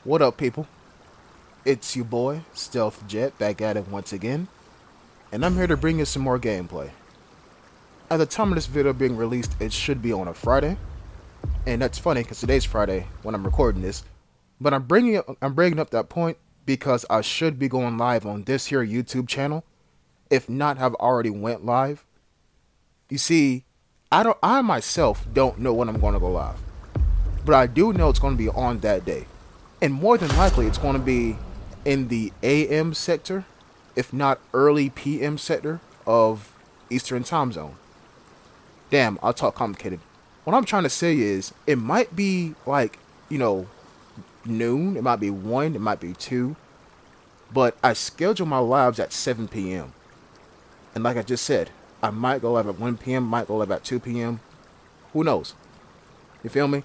What up, people? It's your boy, Stealth Jet, back at it once again, and I'm here to bring you some more gameplay. At the time of this video being released, it should be on a Friday, and that's funny because today's Friday when I'm recording this. But I'm bringing up that point because I should be going live on this here YouTube channel, if not have already went live. You see, I myself don't know when I'm going to go live, but I do know it's going to be on that day. And more than likely, it's going to be in the AM sector, if not early PM sector of Eastern Time Zone. Damn, I'll talk complicated. What I'm trying to say is, it might be like, noon, it might be 1, it might be 2, but I schedule my lives at 7 p.m. And like I just said, I might go live at 1 p.m., might go live at 2 p.m. Who knows? You feel me?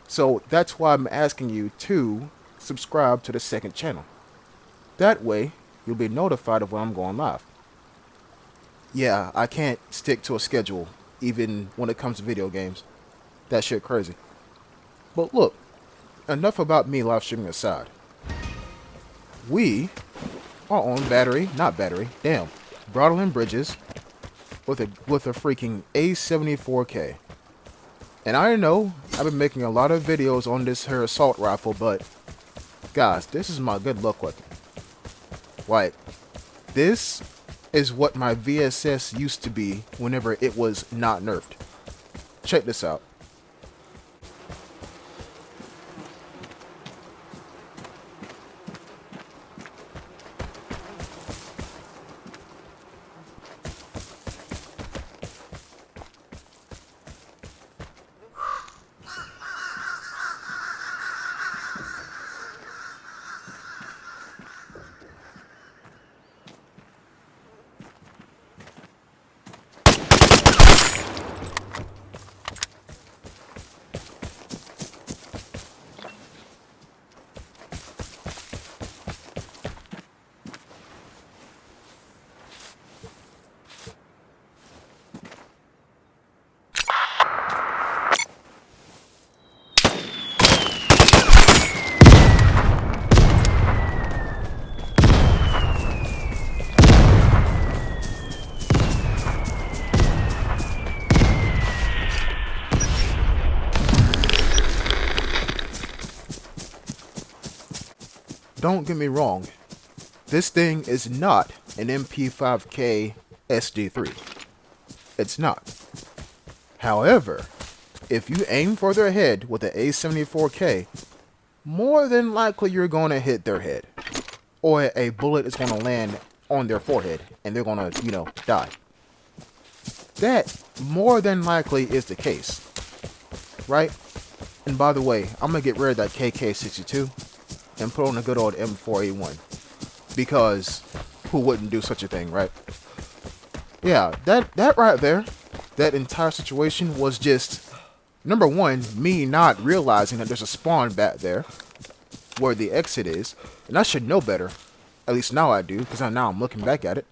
So that's why I'm asking you to subscribe to the second channel. That way, you'll be notified of when I'm going live. Yeah, I can't stick to a schedule, even when it comes to video games. That shit crazy. But look, enough about me live streaming aside. We are on Broadalen bridges with a freaking A74K. And I know I've been making a lot of videos on this here assault rifle, but guys, this is my good luck weapon. Like, this is what my VSS used to be whenever it was not nerfed. Check this out. Don't get me wrong, this thing is not an MP5K SD3. It's not. However, if you aim for their head with an A74K, more than likely you're going to hit their head. Or a bullet is going to land on their forehead and they're going to, die. That more than likely is the case. Right? And by the way, I'm going to get rid of that KK62 and put on a good old M4A1. Because who wouldn't do such a thing, right? Yeah, that right there, that entire situation was just, number one, me not realizing that there's a spawn back there where the exit is. And I should know better. At least now I do, because now I'm looking back at it.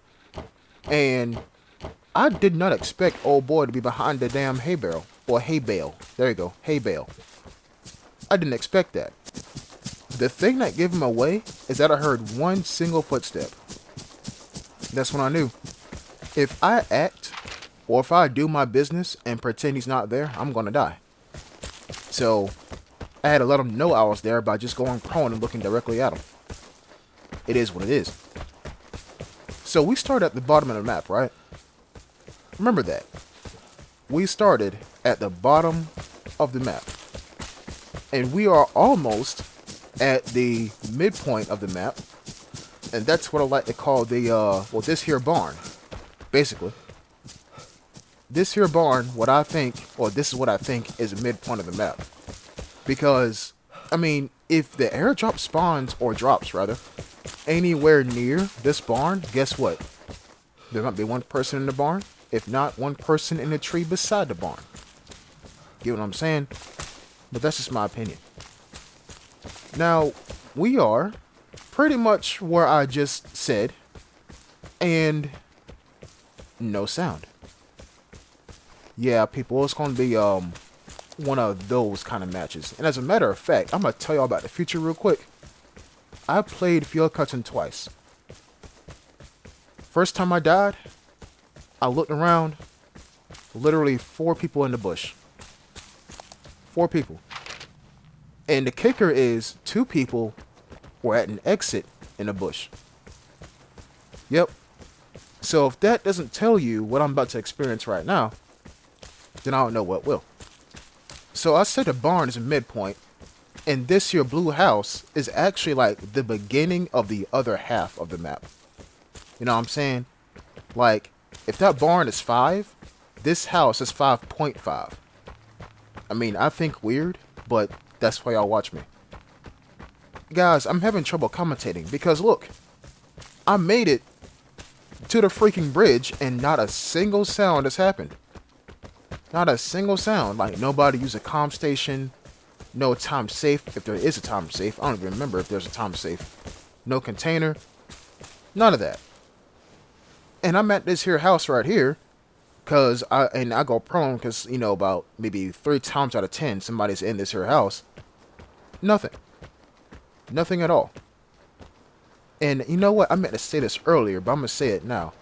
And I did not expect old boy to be behind the damn hay barrel. Or hay bale. There you go, hay bale. I didn't expect that. The thing that gave him away is that I heard one single footstep. That's when I knew. If I act, or if I do my business and pretend he's not there, I'm gonna die. So, I had to let him know I was there by just going prone and looking directly at him. It is what it is. So we start at the bottom of the map, right? Remember that. We started at the bottom of the map. And we are almost at the midpoint of the map, and that's what I like to call the this here barn. Basically, this here barn, this is what I think is the midpoint of the map, because I mean, if the airdrop spawns or drops rather anywhere near this barn, guess what? There might be one person in the barn, if not one person in the tree beside the barn. Get what I'm saying? But that's just my opinion. Now, we are pretty much where I just said, and no sound. Yeah, people, it's going to be one of those kind of matches. And as a matter of fact, I'm going to tell y'all about the future real quick. I played Field Cutting twice. First time I died, I looked around, literally 4 people in the bush. 4 people. And the kicker is 2 people were at an exit in the bush. Yep. So if that doesn't tell you what I'm about to experience right now, then I don't know what will. So I said the barn is a midpoint, and this here blue house is actually like the beginning of the other half of the map. You know what I'm saying? Like, if that barn is 5, this house is 5.5. I mean, I think weird, but that's why y'all watch me. Guys, I'm having trouble commentating because look, I made it to the freaking bridge and not a single sound has happened. Not a single sound. Like, nobody used a comm station. No time safe, if there is a time safe. I don't even remember if there's a time safe. No container. None of that. And I'm at this here house right here. Cause I go prone because, you know, about maybe 3 times out of 10 somebody's in this here house. Nothing. Nothing at all. And you know what? I meant to say this earlier, but I'm gonna say it now.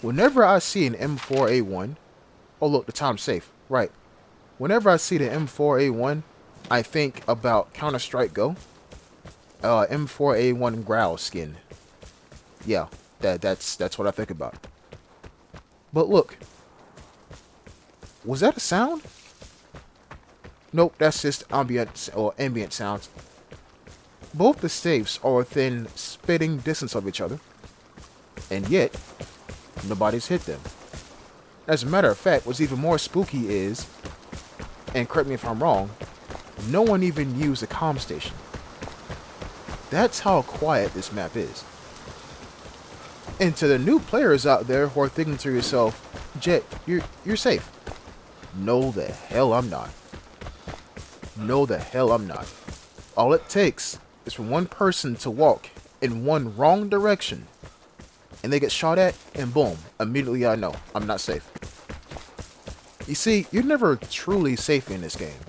Whenever I see an M4A1, oh look, the time's safe. Right. Whenever I see the M4A1, I think about Counter-Strike Go. M4A1 Growl skin. Yeah, that's what I think about. But look. Was that a sound? Nope, that's just ambient sounds. Both the safes are within spitting distance of each other. And yet, nobody's hit them. As a matter of fact, what's even more spooky is, and correct me if I'm wrong, no one even used a comm station. That's how quiet this map is. And to the new players out there who are thinking to yourself, Jet, you're safe. No, the hell I'm not. No, the hell I'm not. All it takes is for one person to walk in one wrong direction, and they get shot at, and boom, immediately I know I'm not safe. You see, you're never truly safe in this game.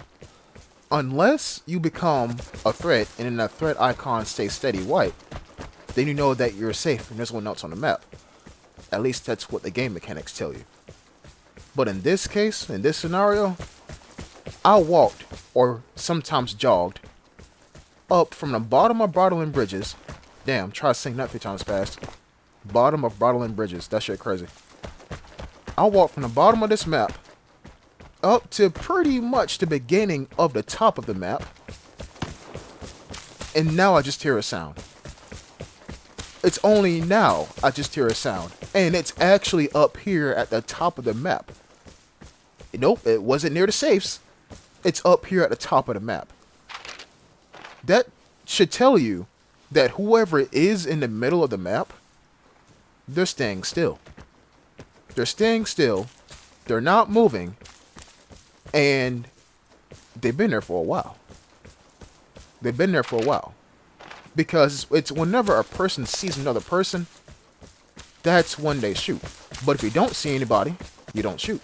Unless you become a threat, and then that threat icon stays steady white, then you know that you're safe and there's no one else on the map. At least that's what the game mechanics tell you. But in this case, in this scenario, I walked, or sometimes jogged, up from the bottom of Broadalen bridges. Damn, try to sing that 3 times fast. Bottom of Broadalen bridges. That shit crazy. I walked from the bottom of this map up to pretty much the beginning of the top of the map. And now I just hear a sound. It's only now I just hear a sound. And it's actually up here at the top of the map. Nope, it wasn't near the safes. It's up here at the top of the map. That should tell you that whoever is in the middle of the map, they're staying still. They're staying still. They're not moving. And they've been there for a while. They've been there for a while. Because it's whenever a person sees another person, that's when they shoot. But if you don't see anybody, you don't shoot.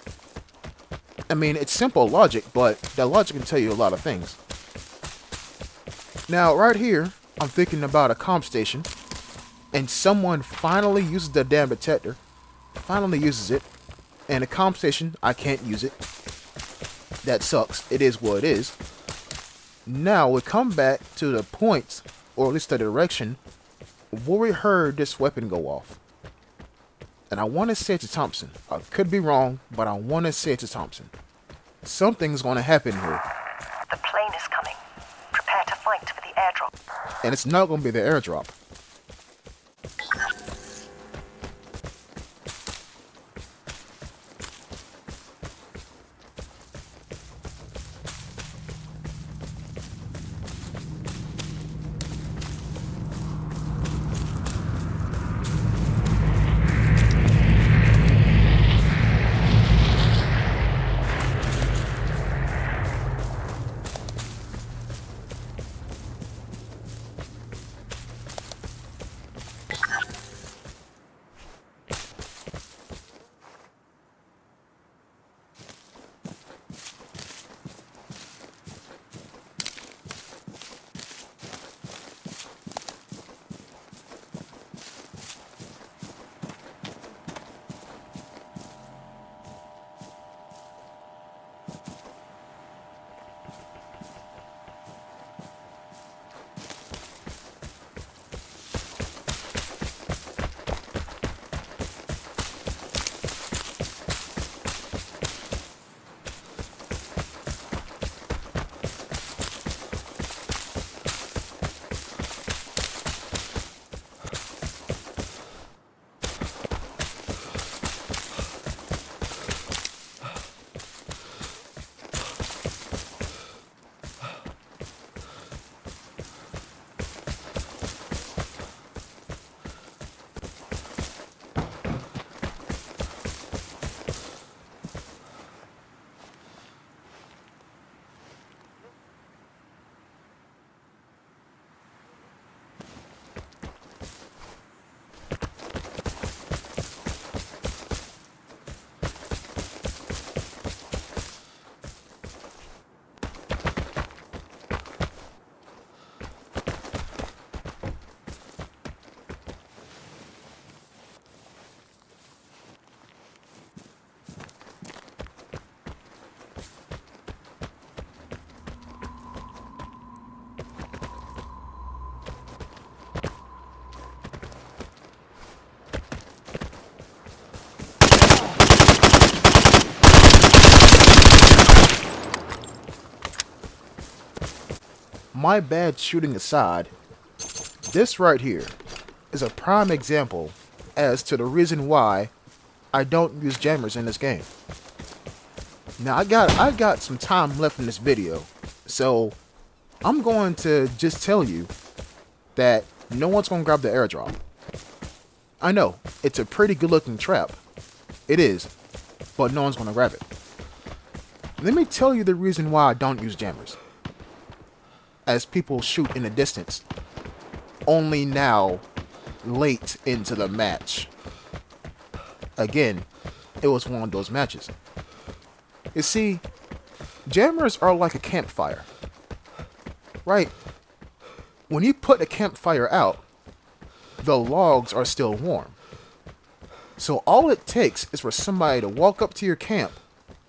I mean, it's simple logic, but that logic can tell you a lot of things. Now, right here, I'm thinking about a comm station, and someone finally uses the damn detector, finally uses it, and a comm station, I can't use it. That sucks. It is what it is. Now, we come back to the point, or at least the direction, where we heard this weapon go off. And I want to say it's a Thompson. I could be wrong, but I want to say it's a Thompson. Something's going to happen here. The plane is coming. Prepare to fight for the airdrop. And it's not going to be the airdrop. My bad shooting aside, this right here is a prime example as to the reason why I don't use jammers in this game. Now I got some time left in this video, so I'm going to just tell you that no one's gonna grab the airdrop. I know, it's a pretty good looking trap. It is, but no one's gonna grab it. Let me tell you the reason why I don't use jammers. As people shoot in the distance, only now, late into the match. Again, it was one of those matches. You see, jammers are like a campfire, right? When you put the campfire out, the logs are still warm. So all it takes is for somebody to walk up to your camp,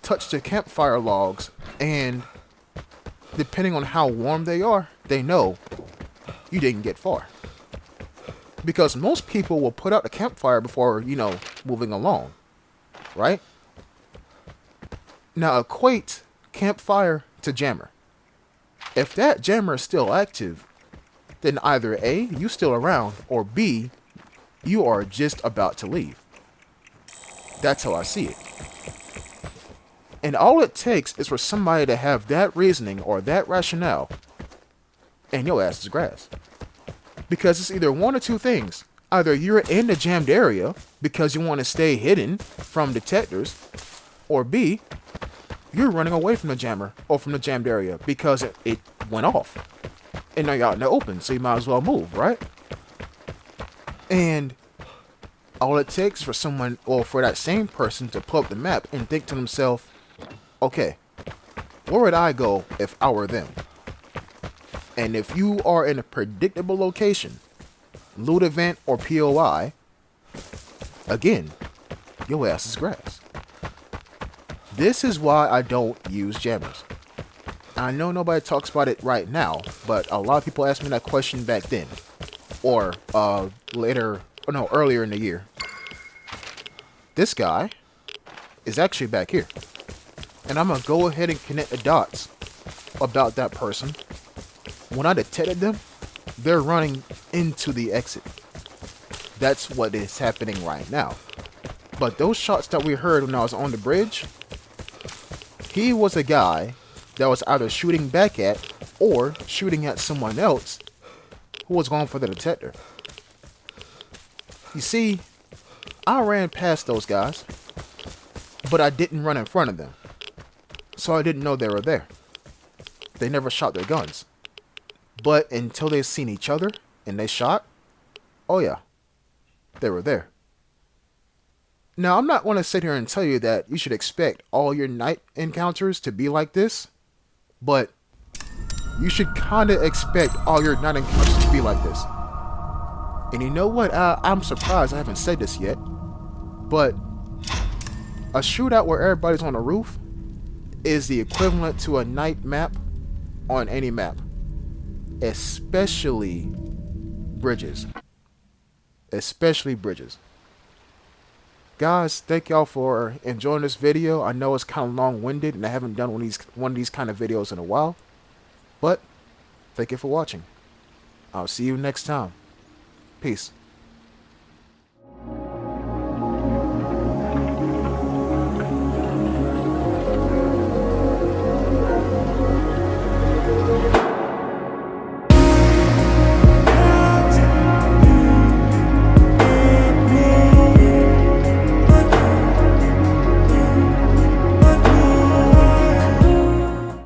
touch the campfire logs, and depending on how warm they are, they know you didn't get far. Because most people will put out the campfire before, moving along, right? Now equate campfire to jammer. If that jammer is still active, then either A, you still around, or B, you are just about to leave. That's how I see it. And all it takes is for somebody to have that reasoning or that rationale, and your ass is grass. Because it's either one or two things. Either you're in the jammed area because you want to stay hidden from detectors, or B, you're running away from the jammer or from the jammed area because it went off. And now you're out in the open, so you might as well move, right? And all it takes for someone, or for that same person, to pull up the map and think to themselves, okay, where would I go if I were them? And if you are in a predictable location, loot event or POI, again, your ass is grass. This is why I don't use jammers. I know nobody talks about it right now, but a lot of people asked me that question back then. Or earlier in the year. This guy is actually back here. And I'm going to go ahead and connect the dots about that person. When I detected them, they're running into the exit. That's what is happening right now. But those shots that we heard when I was on the bridge, he was a guy that was either shooting back at or shooting at someone else who was going for the detector. You see, I ran past those guys, but I didn't run in front of them. So I didn't know they were there. They never shot their guns. But until they seen each other and they shot, oh yeah, they were there. Now, I'm not going to sit here and tell you that you should expect all your night encounters to be like this, but you should kind of expect all your night encounters to be like this. And you know what? I'm surprised I haven't said this yet, but a shootout where everybody's on the roof is the equivalent to a night map on any map, especially bridges. Especially bridges. Guys, thank y'all for enjoying this video. I know it's kind of long-winded and I haven't done one of these kind of videos in a while, but thank you for watching. I'll see you next time. Peace.